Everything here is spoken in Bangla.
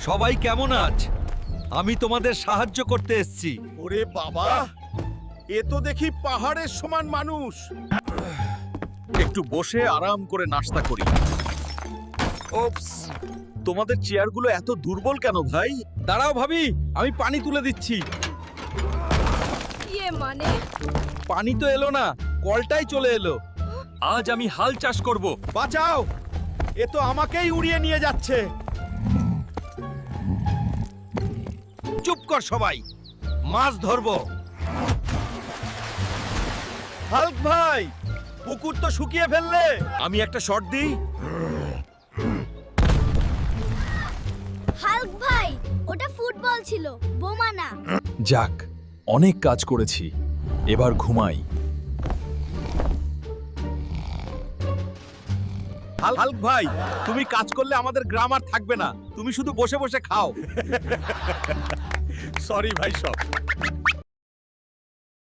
সবাই কেমন আছ? আমি তোমাদের সাহায্য করতে এসেছি। ওরে বাবা, এ তো দেখি পাহাড়ের সমান মানুষ। একটু বসে আরাম করে নাস্তা করি। ওপস, তোমাদের চেয়ারগুলো এত দুর্বল কেন ভাই? দাঁড়াও ভাবি, আমি পানি তুলে দিচ্ছি। মানে পানি তো এলো না, কলটাই চলে এলো। আজ আমি হাল চাষ করব। বাঁচাও, এ তো আমাকেই উড়িয়ে নিয়ে যাচ্ছে। চুপ কর সবাই, মাছ ধরবো। হাল্ক ভাই, পুকুর তো শুকিয়ে ফেললে। আমি একটা শট দিই। হাল্ক ভাই, ওটা ফুটবল ছিল, বোমা না। যাক, অনেক কাজ করেছি, এবার ঘুমাই। হাল্ক ভাই, তুমি কাজ করলে আমাদের গ্রাম আর থাকবে না। তুমি শুধু বসে বসে খাও। সরি ভাই সব।